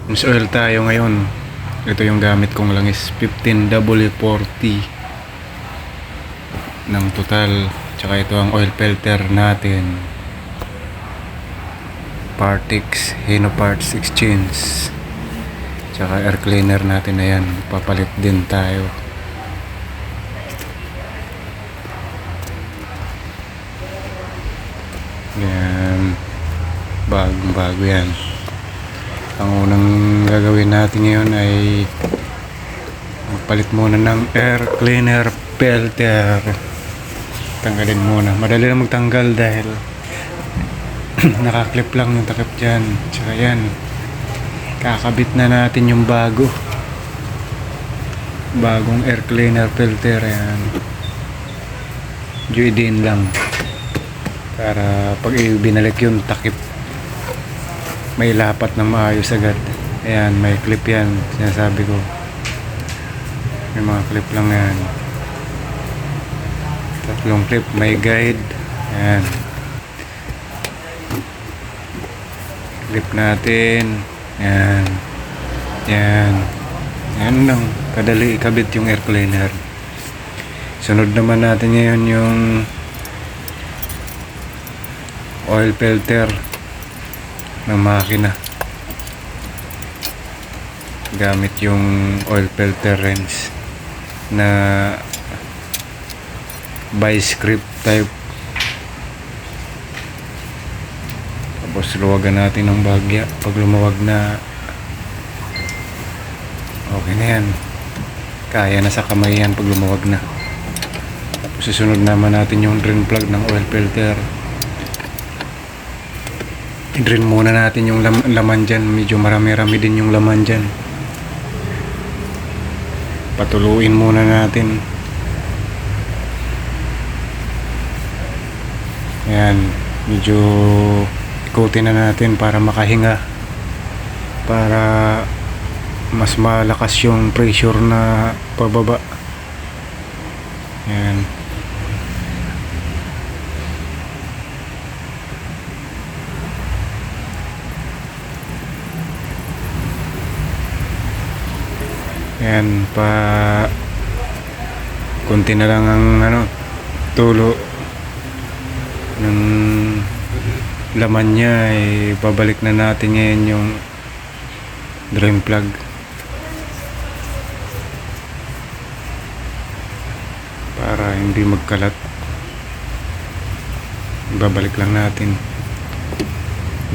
Rinse oil tayo ngayon. Ito yung gamit kong langis, 15W40 ng total. Tsaka ito ang oil filter natin, Partix Hino Parts Exchange. Tsaka air cleaner natin na yan, papalit din tayo. Yan, bagong bago yan. Ang unang gagawin natin ngayon ay magpalit muna ng air cleaner filter. Tanggalin muna, madali lang magtanggal dahil nakaklip lang yung takip dyan. Tsaka yan, kakabit na natin yung bagong air cleaner filter. Yan, Juidin lang para pag binalik yung takip may lapat na maayos agad. Ayan, may clip yan, sinasabi ko, may mga clip lang yan, 3 clip, may guide. Ayan, clip natin. Ayan, yan, yan lang kadali ikabit yung air cleaner. Sunod naman natin ngayon yung oil filter ng makina gamit yung oil filter wrench na vice grip type. Tapos luwagan natin ng bahagya. Pag lumawag na, okay na yan, kaya na sa kamay yan pag lumawag na. Tapos susunod naman natin yung drain plug ng oil filter. I-drain muna natin yung laman dyan. Medyo marami-rami din yung laman dyan. Patuluin muna natin. Ayan, medyo ikutin na natin para makahinga, para mas malakas yung pressure na pababa. Ayan, ayan, kunti na lang ang tulo ng laman niya. Babalik na natin ngayon yung drain plug para hindi magkalat. Babalik lang natin,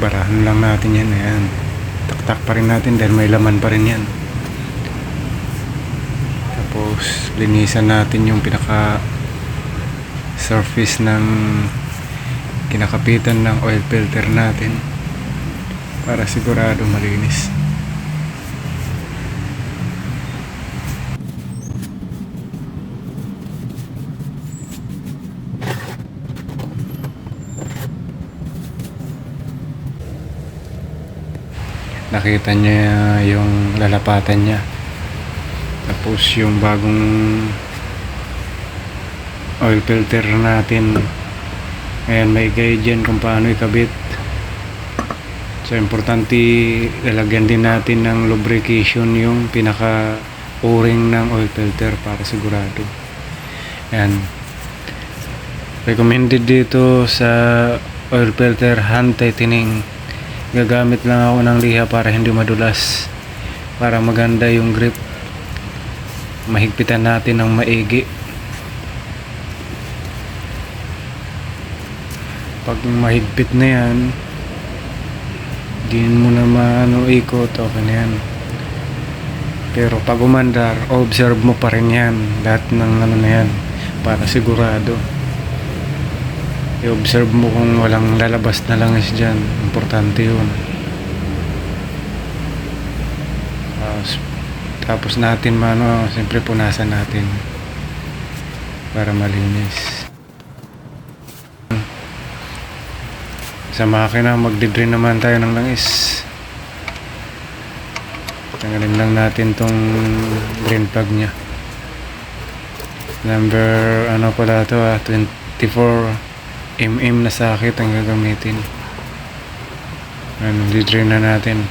barahan lang natin yan. Ayan, taktak pa rin natin dahil may laman pa rin yan. Tapos linisan natin yung pinaka surface ng kinakapitan ng oil filter natin para sigurado malinis. Nakita niya yung lalapatan niya. Tapos yung bagong oil filter natin, ayan, may guide dyan kung paano ikabit. So importante lalagyan din natin ng lubrication yung pinaka o-ring ng oil filter para sigurado. Ayan, recommended dito sa oil filter hand tightening. Gagamit lang ako ng liha para hindi madulas, para maganda yung grip. Mahigpitan natin ng maigi. Pag mahigpit na yan, di mo na ikot, okay na yan. Pero pag umandar, observe mo pa rin yan, lahat ng na yan, para sigurado. I-observe mo kung walang lalabas na langis dyan. Importante yun. Tapos natin siyempre punasan natin para malinis. Sa makina, magdi-drain naman tayo ng langis. Tanggalin lang natin tong drain plug nya. Number pala to 24mm na sakit ang gagamitin. Di-drain na natin.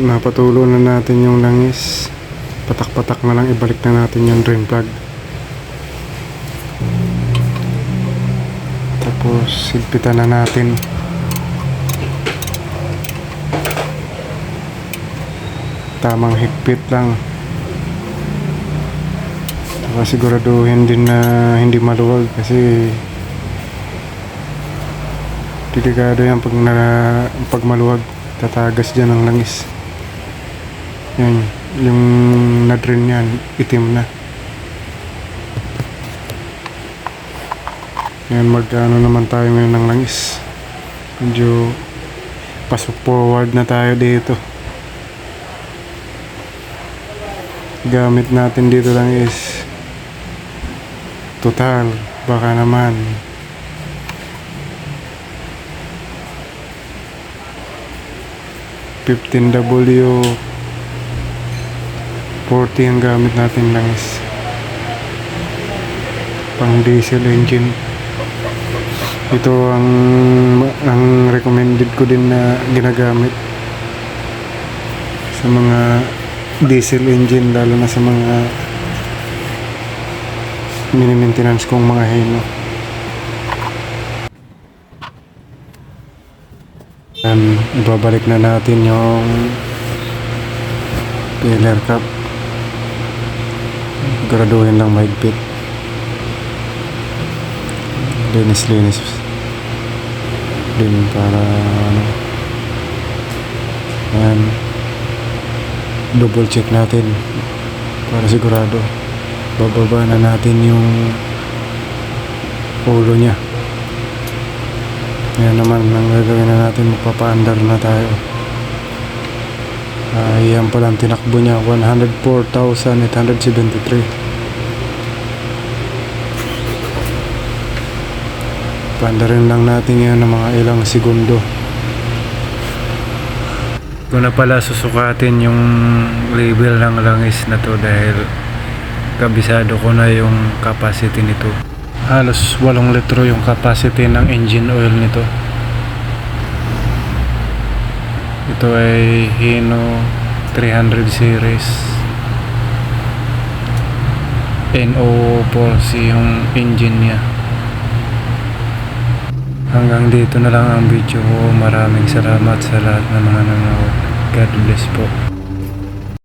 napatulo na natin yung langis. Patak-patak na lang, ibalik na natin yung drain plug. Tapos higpitan na natin. Tamang higpit lang. Saka siguraduhin din na hindi maluwag kasi delikado yan pag maluwag, tatagas dyan ang langis. Yan, yung na-drain yan, itim na. Yan, mag-ano naman tayo ngayon ng langis. Medyo pasok forward na tayo dito. Gamit natin dito lang is total, baka naman 15W 40 ang gamit natin langis. Pang diesel engine. Ito ang recommended ko din na ginagamit sa mga diesel engine, lalo na sa mga mini-maintenance kong mga Hino. Ibabalik na natin yung filler cap. Graduhin lang mahigpit. Linis din para ano. Ayan, double check natin para sigurado. Bababa na natin yung ulo nya. Ayan naman ang gagawin na natin, magpapaandar na tayo. Ayan palang tinakbo nya, 104,873. Paandarin lang natin yan ng mga ilang segundo. Ko na pala susukatin yung label ng langis na to dahil kabisado ko na yung capacity nito. Halos 8 litro yung capacity ng engine oil nito. Ito ay Hino 300 series, NO4C yung engine niya. Hanggang dito na lang ang video ko. Maraming salamat sa lahat ng mga nanonood. God bless po.